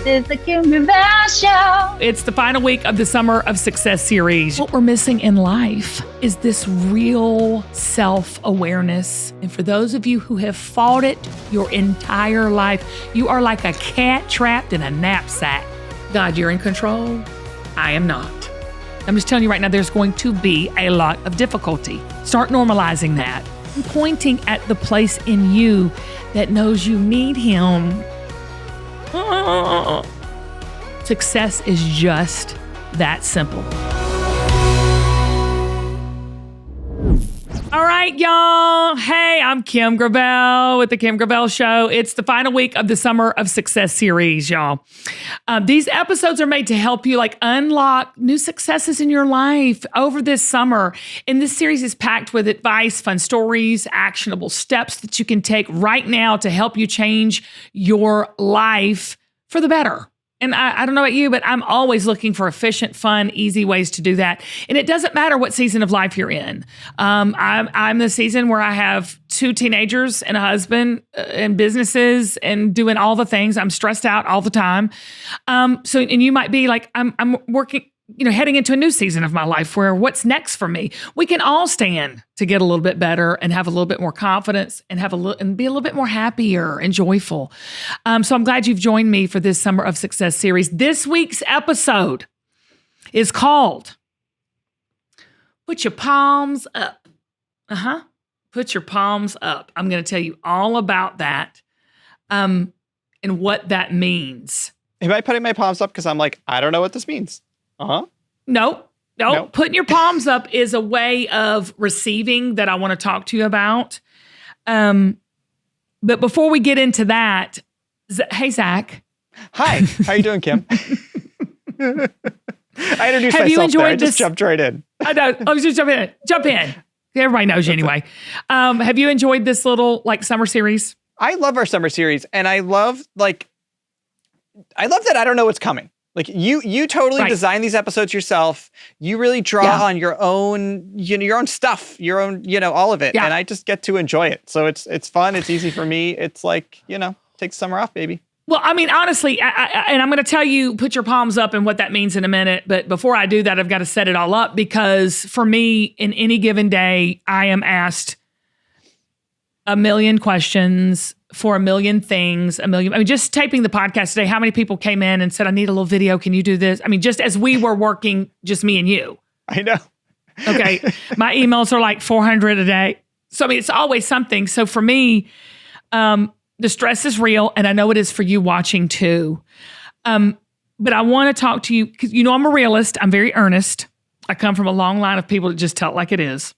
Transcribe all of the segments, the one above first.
is the Kim Gravel Show. It's the final week of the Summer of Success series. What we're missing in life is this real self-awareness. And for those of you who have fought it your entire life, you are like a cat trapped in a knapsack. God, you're in control. I am not. I'm just telling you right now, there's going to be a lot of difficulty. Start normalizing that. Pointing at the place in you that knows you need him. Success is just that simple. All right, y'all. Hey, I'm Kim Gravel with the Kim Gravel Show. It's the final week of the Summer of Success series, y'all. These episodes are made to help you unlock new successes in your life over this summer. And this series is packed with advice, fun stories, actionable steps that you can take right now to help you change your life for the better. And I don't know about you, but I'm always looking for efficient, fun, easy ways to do that. And it doesn't matter what season of life you're in. I'm the season where I have 2 teenagers and a husband and businesses and doing all the things. I'm stressed out all the time. And you might be like, I'm working, heading into a new season of my life where what's next for me? We can all stand to get a little bit better and have a little bit more confidence and be a little bit more happier and joyful. So I'm glad you've joined me for this Summer of Success series. This week's episode is called Put Your Palms Up. Put your palms up. I'm going to tell you all about that and what that means. Am I putting my palms up because I'm like, I don't know what this means? No. Putting your palms up is a way of receiving that I want to talk to you about. But before we get into that, hey, Zach. Hi. How you doing, Kim? I introduced Have myself you enjoyed there. I this? just jumped right in. I know. I was just jumping in. Jump in. Everybody knows you anyway. Have you enjoyed this little summer series? I love our summer series, and I love that I don't know what's coming. You totally design these episodes yourself. You really draw on your own, your own stuff, your own, all of it. Yeah. And I just get to enjoy it. So it's fun. It's easy for me. It's take the summer off, baby. Well, I mean, honestly, and I'm going to tell you, put your palms up and what that means in a minute. But before I do that, I've got to set it all up because for me, in any given day, I am asked a million questions for a million things, just taping the podcast today, how many people came in and said, I need a little video. Can you do this? I mean, just as we were working, just me and you. I know. Okay. My emails are 400 a day. So, it's always something. So for me, the stress is real. And I know it is for you watching too. But I want to talk to you because, I'm a realist. I'm very earnest. I come from a long line of people that just tell it like it is.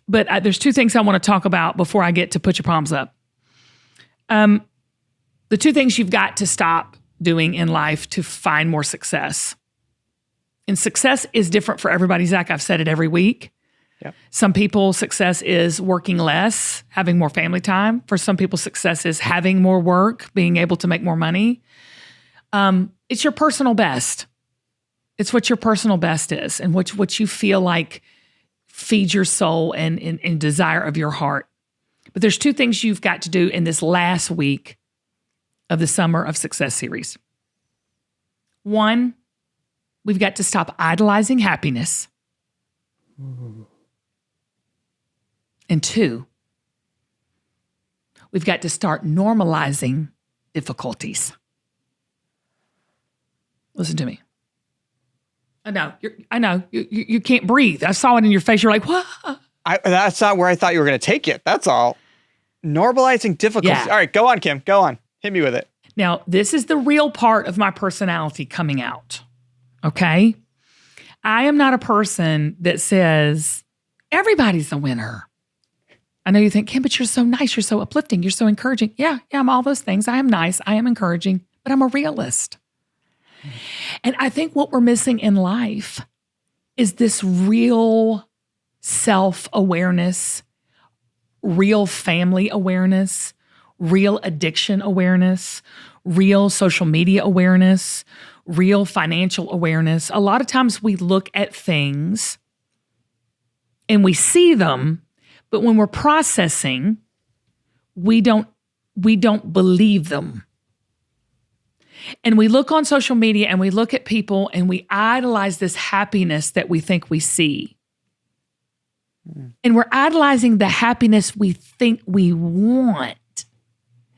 But there's 2 things I want to talk about before I get to put your palms up. The 2 things you've got to stop doing in life to find more success. And success is different for everybody, Zach. I've said it every week. Yep. Some people, success is working less, having more family time. For some people, success is having more work, being able to make more money. It's your personal best. It's what your personal best is and what you feel like feeds your soul and desire of your heart. But there's 2 things you've got to do in this last week of the Summer of Success series. 1, we've got to stop idolizing happiness. And 2, we've got to start normalizing difficulties. Listen to me. I know. You can't breathe. I saw it in your face. You're like, what? That's not where I thought you were going to take it. That's all. Normalizing difficulties. Yeah. All right, go on, Kim. Go on. Hit me with it. Now, this is the real part of my personality coming out. Okay? I am not a person that says, everybody's a winner. I know you think, Kim, but you're so nice. You're so uplifting. You're so encouraging. Yeah, I'm all those things. I am nice. I am encouraging, but I'm a realist. And I think what we're missing in life is this real self-awareness, real family awareness, real addiction awareness, real social media awareness, real financial awareness. A lot of times we look at things and we see them, but when we're processing, we don't believe them. And we look on social media and we look at people and we idolize this happiness that we think we see. And we're idolizing the happiness we think we want,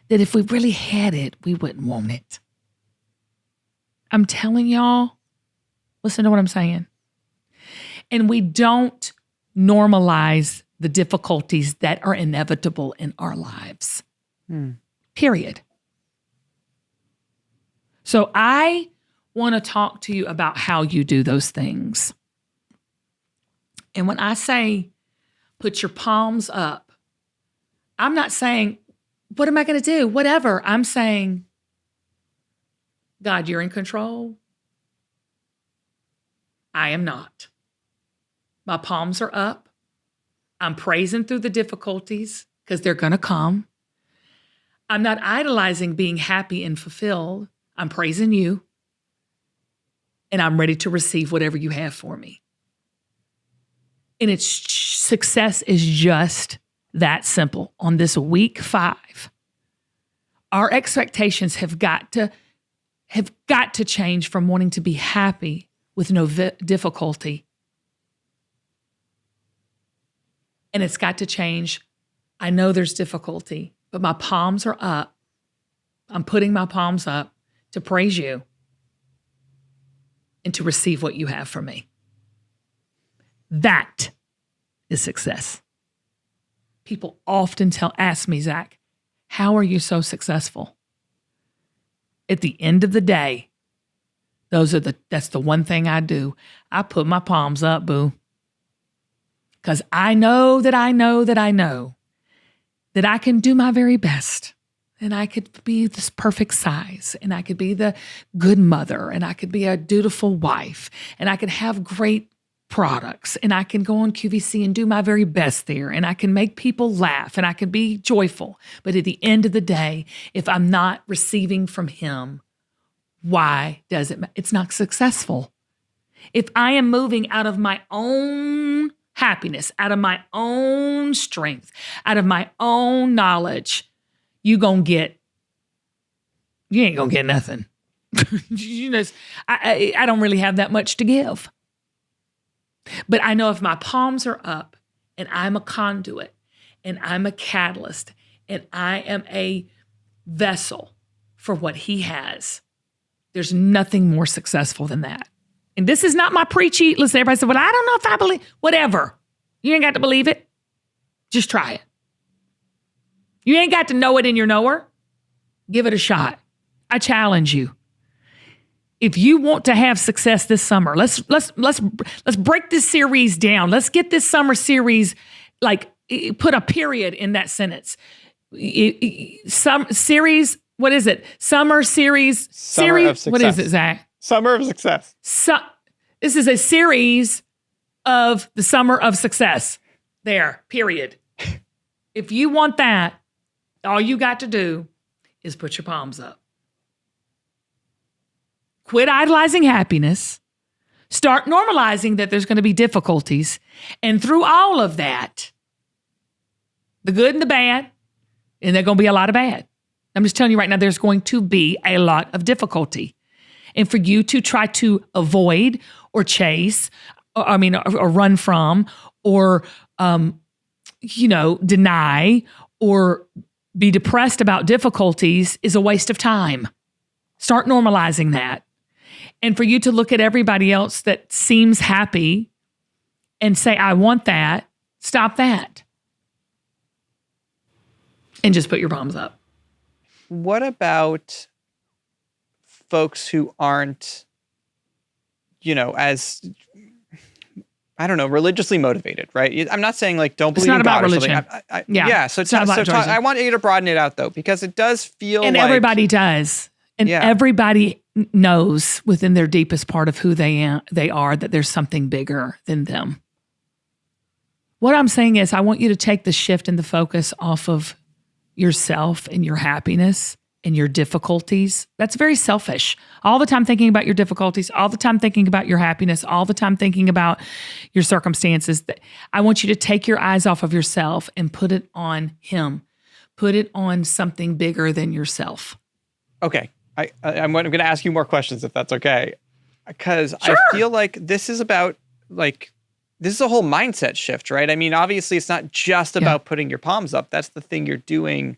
that if we really had it, we wouldn't want it. I'm telling y'all, listen to what I'm saying. And we don't normalize the difficulties that are inevitable in our lives. Period. So I want to talk to you about how you do those things. And when I say put your palms up, I'm not saying, what am I going to do? Whatever. I'm saying, God, you're in control. I am not. My palms are up. I'm praising through the difficulties because they're going to come. I'm not idolizing being happy and fulfilled. I'm praising you. And I'm ready to receive whatever you have for me. And it's success is just that simple. On this week 5, our expectations have got to change from wanting to be happy with no difficulty. And it's got to change. I know there's difficulty, but my palms are up. I'm putting my palms up to praise you and to receive what you have for me. That is success. People often ask me, Zach, how are you so successful? At the end of the day, that's the one thing I do. I put my palms up, boo. Because I know that I can do my very best. And I could be this perfect size, and I could be the good mother, and I could be a dutiful wife, and I could have great products, and I can go on QVC and do my very best there, and I can make people laugh, and I can be joyful. But at the end of the day, if I'm not receiving from him, why does it matter? It's not successful. If I am moving out of my own happiness, out of my own strength, out of my own knowledge, you ain't gonna get nothing. I don't really have that much to give. But I know if my palms are up and I'm a conduit and I'm a catalyst and I am a vessel for what he has, there's nothing more successful than that. And this is not my preachy. Listen, everybody said, well, I don't know if I believe, whatever. You ain't got to believe it. Just try it. You ain't got to know it in your knower. Give it a shot. I challenge you. If you want to have success this summer, let's break this series down. Let's get this summer series, put a period in that sentence. Some series, what is it? Summer series. Summer of success. What is it, Zach? Summer of success. This is a series of the summer of success. There, period. If you want that, all you got to do is put your palms up. Quit idolizing happiness. Start normalizing that there's going to be difficulties. And through all of that, the good and the bad, and there's going to be a lot of bad. I'm just telling you right now, there's going to be a lot of difficulty. And for you to try to avoid or chase, or run from, or, deny, or be depressed about difficulties is a waste of time. Start normalizing that. And for you to look at everybody else that seems happy and say, I want that, stop that. And just put your palms up. What about folks who aren't, as, religiously motivated, right? I'm not saying don't believe in God or something. So I want you to broaden it out though, because it does feel and everybody does. And everybody knows within their deepest part of who they are that there's something bigger than them. What I'm saying is I want you to take the shift and the focus off of yourself and your happiness and your difficulties. That's very selfish. All the time thinking about your difficulties, all the time thinking about your happiness, all the time thinking about your circumstances. I want you to take your eyes off of yourself and put it on him. Put it on something bigger than yourself. Okay. I'm going to ask you more questions if that's okay, because Sure. I feel like this is about this is a whole mindset shift, right? I mean, obviously it's not just about putting your palms up. That's the thing you're doing.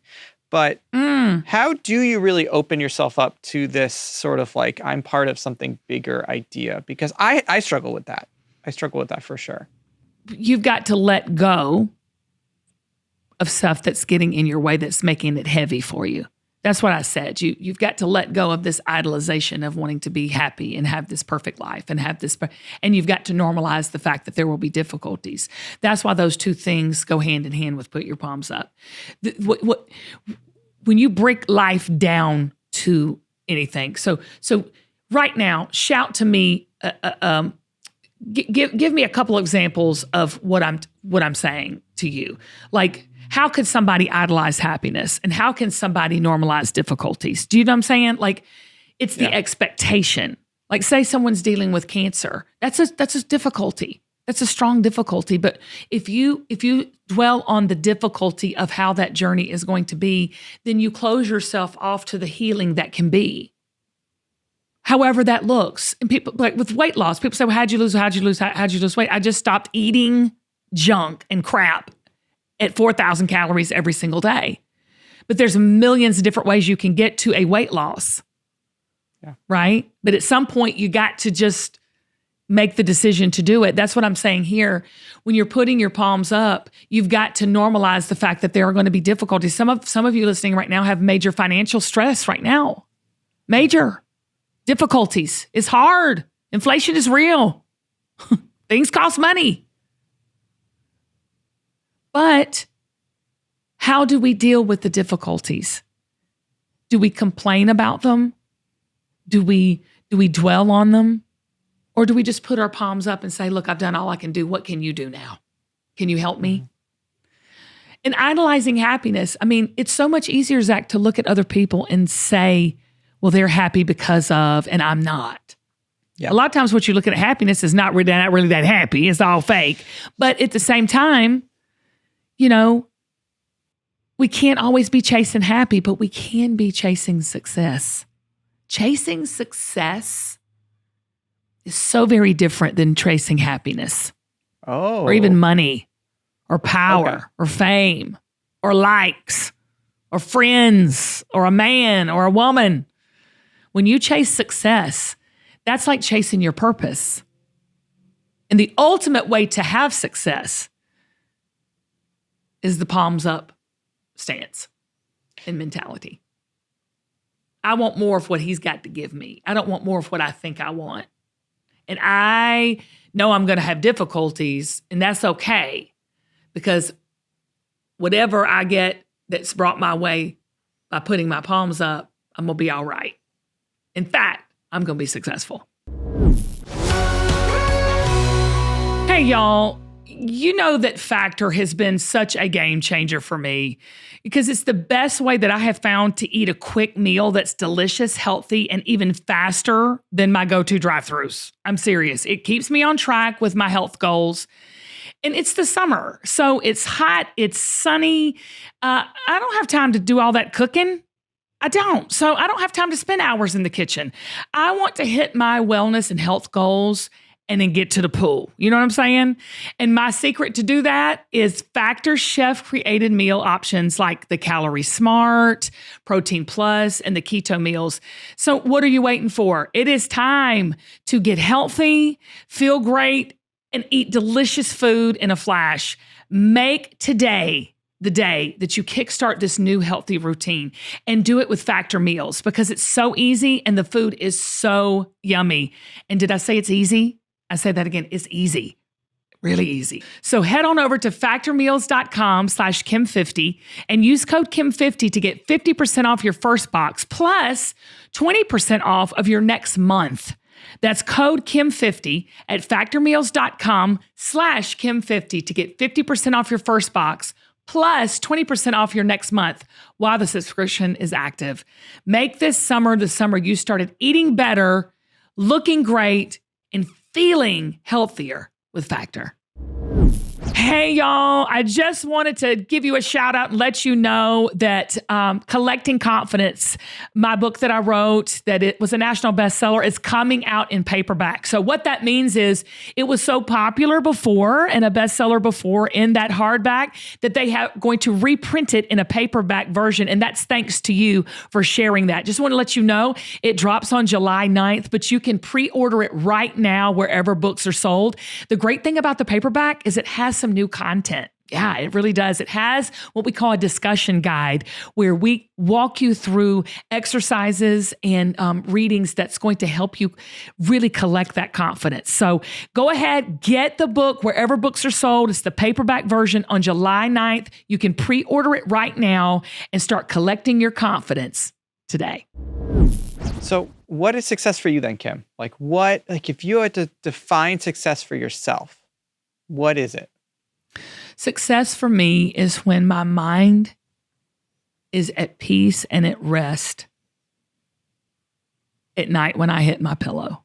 But how do you really open yourself up to this sort of like, I'm part of something bigger idea? Because I struggle with that. I struggle with that for sure. You've got to let go of stuff that's getting in your way, that's making it heavy for you. That's what I said. You've got to let go of this idolization of wanting to be happy and have this perfect life and have this, and you've got to normalize the fact that there will be difficulties. That's why those two things go hand in hand with put your palms up. When you break life down to anything, so right now, shout to me. Give me a couple examples of what I'm saying to you. Like, how could somebody idolize happiness, and how can somebody normalize difficulties? Do you know what I'm saying? Like, it's the expectation. Like, say someone's dealing with cancer. That's a difficulty. That's a strong difficulty. But if you dwell on the difficulty of how that journey is going to be, then you close yourself off to the healing that can be. However that looks. And people, like with weight loss, people say, well, how'd you lose weight? I just stopped eating junk and crap at 4,000 calories every single day. But there's millions of different ways you can get to a weight loss. Yeah. Right? But at some point, you got to just make the decision to do it. That's what I'm saying here. When you're putting your palms up, you've got to normalize the fact that there are going to be difficulties. Some of you listening right now have major financial stress right now. Major difficulties. It's hard. Inflation is real. Things cost money. But how do we deal with the difficulties? Do we complain about them? Do we dwell on them? Or do we just put our palms up and say, look, I've done all I can do. What can you do now? Can you help me? And idolizing happiness, I mean, it's so much easier, Zach, to look at other people and say, well, they're happy because of, and I'm not. Yeah. A lot of times what you're looking at happiness is not really that happy. It's all fake. But at the same time, you know, we can't always be chasing happy, but we can be chasing success. Chasing success is so very different than chasing happiness. Oh. Or even money, or power, or fame, or likes, or friends, or a man, or a woman. When you chase success, that's like chasing your purpose. And the ultimate way to have success is the palms up stance and mentality. I want more of what he's got to give me. I don't want more of what I think I want. And I know I'm going to have difficulties, and that's okay, because whatever I get that's brought my way by putting my palms up, I'm going to be all right. In fact, I'm going to be successful. Hey, y'all. You know that Factor has been such a game changer for me because it's the best way that I have found to eat a quick meal that's delicious, healthy, and even faster than my go-to drive-thrus. I'm serious. It keeps me on track with my health goals. And it's the summer, so it's hot, it's sunny. I don't have time to do all that cooking. I don't. So I don't have time to spend hours in the kitchen. I want to hit my wellness and health goals and then get to the pool. You know what I'm saying? And my secret to do that is Factor Chef created meal options like the Calorie Smart, Protein Plus, and the Keto meals. So what are you waiting for? It is time to get healthy, feel great, and eat delicious food in a flash. Make today the day that you kickstart this new healthy routine, and do it with Factor meals because it's so easy and the food is so yummy. And did I say it's easy? I say that again, it's easy, really easy. So head on over to factormeals.com/Kim50 and use code Kim50 to get 50% off your first box plus 20% off of your next month. That's code Kim50 at factormeals.com/Kim50 to get 50% off your first box plus 20% off your next month while the subscription is active. Make this summer the summer you started eating better, looking great, and feeling healthier with Factor. Hey, y'all. I just wanted to give you a shout out and let you know that Collecting Confidence, my book that I wrote, that it was a national bestseller, is coming out in paperback. So what that means is it was so popular before and a bestseller before in that hardback that they have going to reprint it in a paperback version. And that's thanks to you for sharing that. Just want to let you know it drops on July 9th, but you can pre-order it right now wherever books are sold. The great thing about the paperback is it has some new content. Yeah, it really does. It has what we call a discussion guide where we walk you through exercises and readings that's going to help you really collect that confidence. So go ahead, get the book wherever books are sold. It's the paperback version on July 9th. You can pre-order it right now and start collecting your confidence today. So what is success for you then, Kim? Like if you had to define success for yourself, what is it? Success for me is when my mind is at peace and at rest at night when I hit my pillow.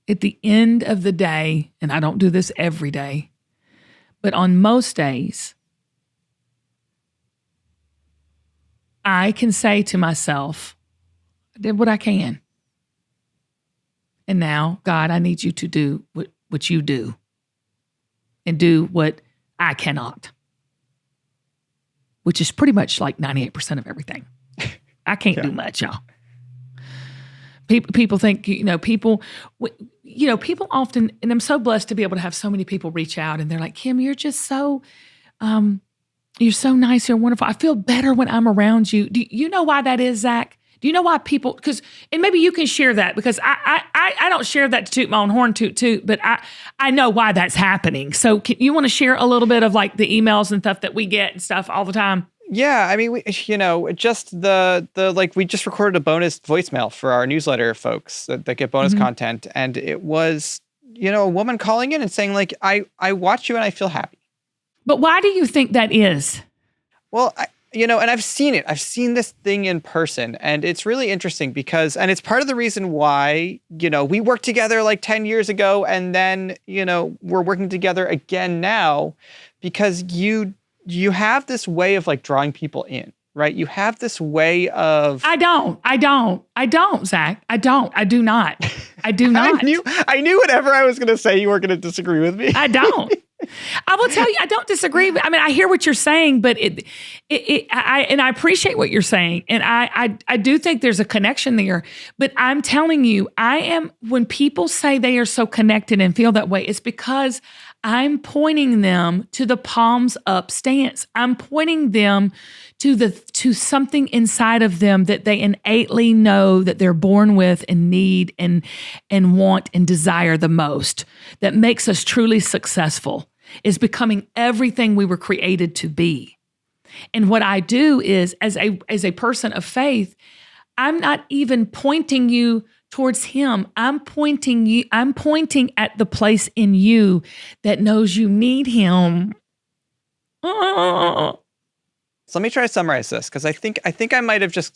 At the end of the day, and I don't do this every day, but on most days, I can say to myself, I did what I can. And now, God, I need you to do what you do and do what I cannot, which is pretty much like 98% of everything. I can't do much, y'all. People think, people often, and I'm so blessed to be able to have so many people reach out and they're like, Kim, you're just so, you're so nice, you're wonderful. I feel better when I'm around you. Do you know why that is, Zach? Do you know why people, and maybe you can share that because I don't share that to toot my own horn toot, but I know why that's happening. So you want to share a little bit of like the emails and stuff that we get and stuff all the time? Yeah. I mean, just we just recorded a bonus voicemail for our newsletter folks that get bonus content. And it was, a woman calling in and saying like, I watch you and I feel happy. But why do you think that is? Well, and I've seen it. I've seen this thing in person, and it's really interesting and it's part of the reason why, we worked together like 10 years ago, and then, we're working together again now, because you have this way of like drawing people in, right? You have this way of... I don't, Zach. I do not. I do not. I knew whatever I was going to say, you weren't going to disagree with me. I don't. I will tell you, I don't disagree. I mean, I hear what you're saying, but I appreciate what you're saying. And I do think there's a connection there, but I'm telling you, when people say they are so connected and feel that way, it's because I'm pointing them to the palms up stance. I'm pointing them to something inside of them that they innately know that they're born with and need and want and desire the most, that makes us truly successful, is becoming everything we were created to be. And what I do is, as a person of faith, I'm not even pointing you towards him. I'm pointing at the place in you that knows you need him. So let me try to summarize this, because I think something might have just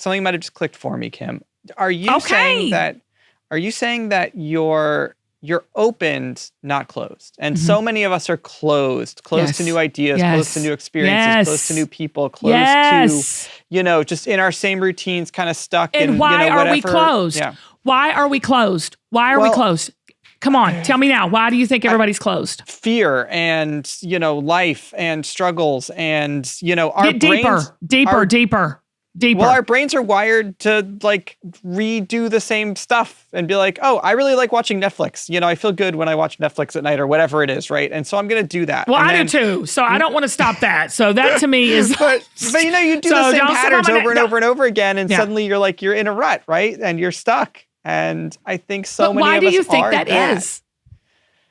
clicked for me, Kim. Are you saying that you're opened, not closed? And so many of us are closed to new ideas, closed to new experiences, closed to new people, closed to, just in our same routines, kind of stuck. And why are we closed? Yeah. Why are we closed? Why are we closed? Come on, tell me now. Why do you think everybody's closed? Fear and, life and struggles and, our Get deeper. Well, our brains are wired to like redo the same stuff and be like, oh, I really like watching Netflix. I feel good when I watch Netflix at night or whatever it is, right? And so I'm going to do that. Well, I do too. So I don't want to stop that. So that to me is... but you do the same patterns over and over and over again, and suddenly you're in a rut, right? And you're stuck. And I think many of us are. Why do you think that is?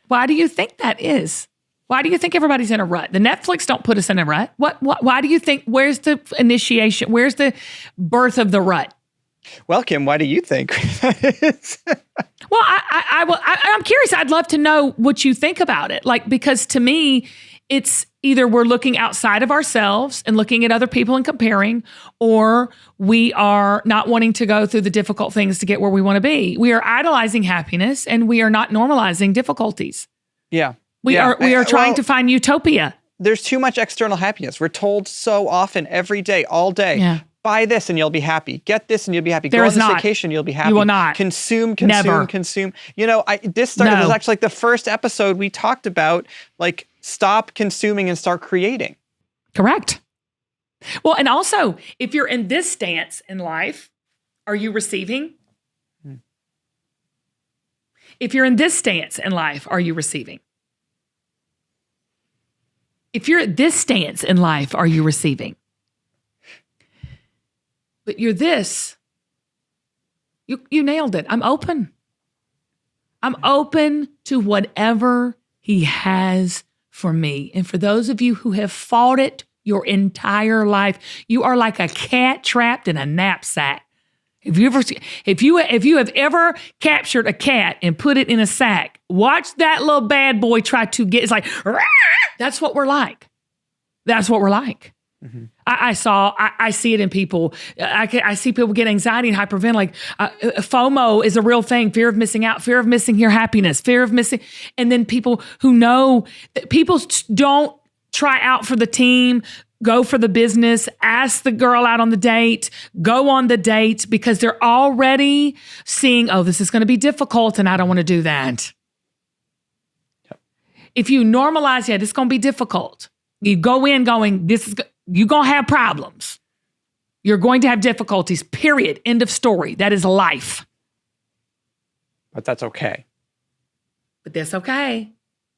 Why do you think that is? Why do you think everybody's in a rut? The Netflix don't put us in a rut. Why do you think, where's the initiation? Where's the birth of the rut? Well, Kim, why do you think that is? Well, I'm curious. I'd love to know what you think about it. Because to me, it's either we're looking outside of ourselves and looking at other people and comparing, or we are not wanting to go through the difficult things to get where we want to be. We are idolizing happiness and we are not normalizing difficulties. Yeah. We are trying to find utopia. There's too much external happiness. We're told so often, every day, all day. Yeah. Buy this and you'll be happy. Get this and you'll be happy. There Go is on this not. vacation, you'll be happy. You will not. Consume. Never. You know, this was No. actually like the first episode we talked about, like, stop consuming and start creating. Correct. Well, and also, if you're in this stance in life, are you receiving? If you're in this stance in life, are you receiving? If you're at this stance in life, are you receiving? But you're this. You nailed it. I'm open. I'm open to whatever he has for me. And for those of you who have fought it your entire life, you are like a cat trapped in a knapsack. If you have ever captured a cat and put it in a sack, watch that little bad boy try to get. It's like, rah! That's what we're like. That's what we're like. Mm-hmm. I see it in people. I see people get anxiety and hyperventilate. FOMO is a real thing. Fear of missing out, fear of missing your happiness, fear of missing. And then people who know that people don't try out for the team, go for the business, ask the girl out on the date, go on the date because they're already seeing, oh, this is going to be difficult and I don't want to do that. Yep. If you normalize, this is going to be difficult. You go in going, you're going to have problems. You're going to have difficulties, period. End of story. That is life. But that's okay. But that's okay.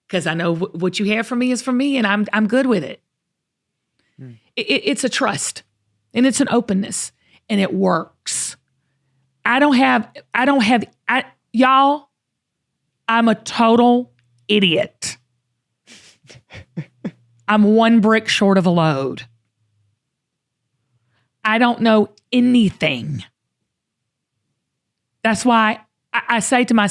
Because I know what you have for me is for me and I'm good with it. It's a trust and it's an openness and it works. Y'all, I'm a total idiot. I'm one brick short of a load. I don't know anything. That's why I say to my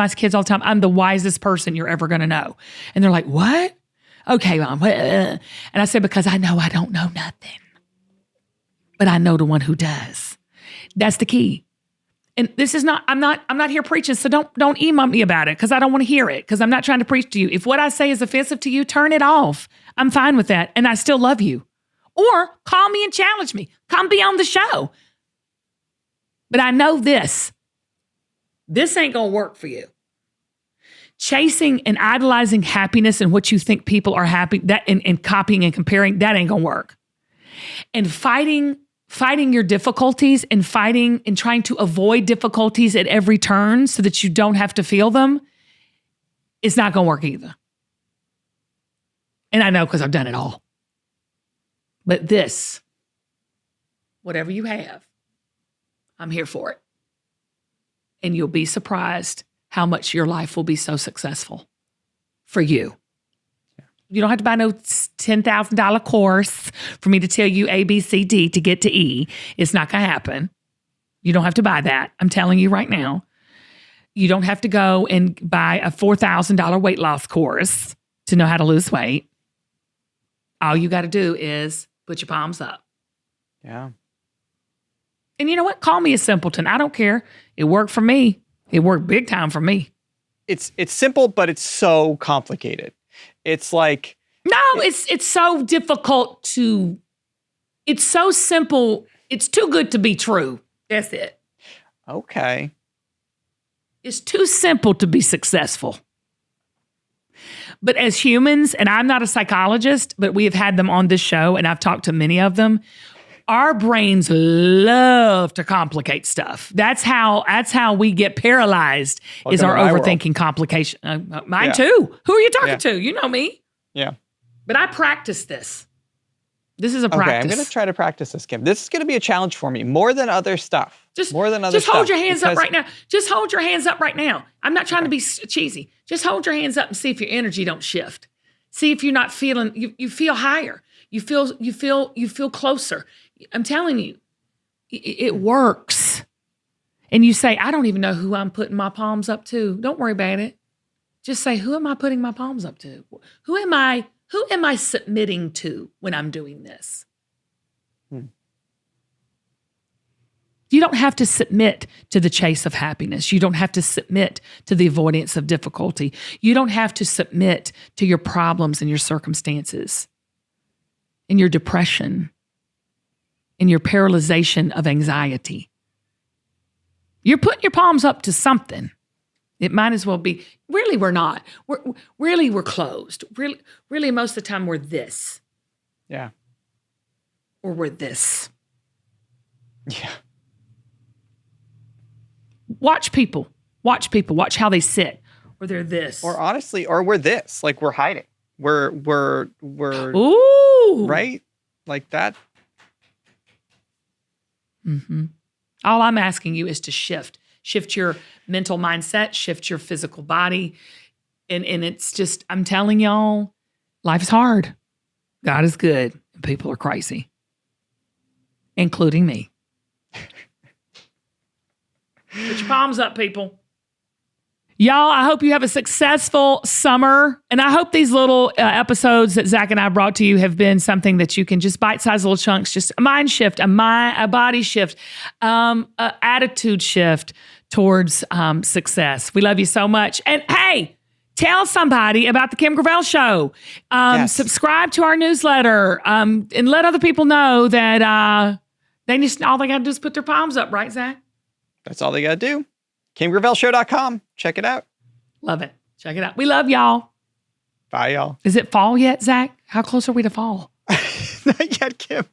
kids all the time, I'm the wisest person you're ever going to know. And they're like, what? Okay, Mom. And I say, because I know I don't know nothing. But I know the one who does. That's the key. And this is not, I'm not here preaching, so don't email me about it because I don't want to hear it because I'm not trying to preach to you. If what I say is offensive to you, turn it off. I'm fine with that. And I still love you. Or call me and challenge me. Come be on the show. But I know this. This ain't going to work for you. Chasing and idolizing happiness and what you think people are happy, that and copying and comparing, that ain't going to work. And fighting your difficulties and fighting and trying to avoid difficulties at every turn so that you don't have to feel them, it's not going to work either. And I know because I've done it all. But this, whatever you have, I'm here for it. And you'll be surprised how much your life will be so successful for you. You don't have to buy no $10,000 course for me to tell you A, B, C, D to get to E. It's not going to happen. You don't have to buy that. I'm telling you right now. You don't have to go and buy a $4,000 weight loss course to know how to lose weight. All you got to do is put your palms up. Yeah. And you know what? Call me a simpleton. I don't care. It worked for me. It worked big time for me. It's simple, but it's so complicated. It's like... No, it's so difficult to... It's so simple. It's too good to be true. That's it. Okay. It's too simple to be successful. But as humans, and I'm not a psychologist, but we have had them on this show, and I've talked to many of them, our brains love to complicate stuff. That's how we get paralyzed. Welcome is our to my overthinking world. complication. Mine too. Who are you talking Yeah. to? You know me. Yeah. But I practice this. This is a Okay, practice. I'm going to try to practice this, Kim. This is going to be a challenge for me more than other stuff. Just hold your hands up right now. Just hold your hands up right now. I'm not trying to be cheesy. Just hold your hands up and see if your energy don't shift. See if you're not feeling. You feel higher. You feel closer. I'm telling you, it works. And you say, I don't even know who I'm putting my palms up to. Don't worry about it. Just say, who am I putting my palms up to? Who am I submitting to when I'm doing this? You don't have to submit to the chase of happiness. You don't have to submit to the avoidance of difficulty. You don't have to submit to your problems and your circumstances, and your depression, and your paralyzation of anxiety. You're putting your palms up to something. It might as well be. Really, we're not. We're closed. Really, most of the time we're this. Yeah. Or we're this. Yeah. Watch people. Watch how they sit. Or they're this. Or honestly, or we're this. Like we're hiding. We're Ooh. right? Like that. Mm-hmm. All I'm asking you is to shift. Shift your mental mindset, shift your physical body. And it's just, I'm telling y'all, life's hard. God is good. And people are crazy. Including me. Put your palms up, people. Y'all, I hope you have a successful summer. And I hope these little episodes that Zach and I brought to you have been something that you can just bite-sized little chunks, just a mind shift, a body shift, a attitude shift towards success. We love you so much. And hey, tell somebody about the Kim Gravel Show. Yes. Subscribe to our newsletter and let other people know that all they got to do is put their palms up, right, Zach? That's all they got to do. KimGravelShow.com. Check it out. Love it. Check it out. We love y'all. Bye, y'all. Is it fall yet, Zach? How close are we to fall? Not yet, Kim.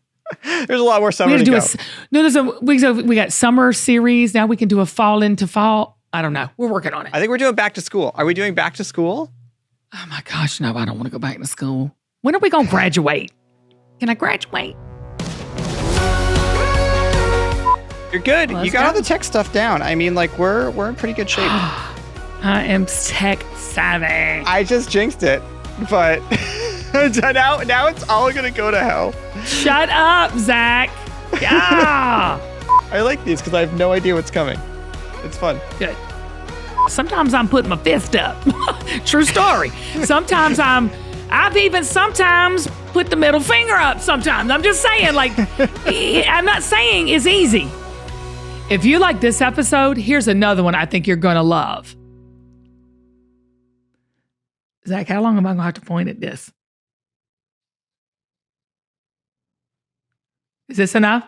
There's a lot more summer to go. We got summer series. Now we can do a fall into fall. I don't know. We're working on it. I think we're doing back to school. Are we doing back to school? Oh my gosh, no, I don't want to go back to school. When are we going to graduate? Can I graduate? You're good. Well, you got all the tech stuff down. I mean, like we're in pretty good shape. I am tech savvy. I just jinxed it, but now it's all gonna go to hell. Shut up, Zach. Yeah. I like these because I have no idea what's coming. It's fun. Good. Sometimes I'm putting my fist up. True story. Sometimes I've even sometimes put the middle finger up sometimes. I'm just saying, like, I'm not saying it's easy. If you like this episode, here's another one I think you're going to love. Zach, how long am I going to have to point at this? Is this enough?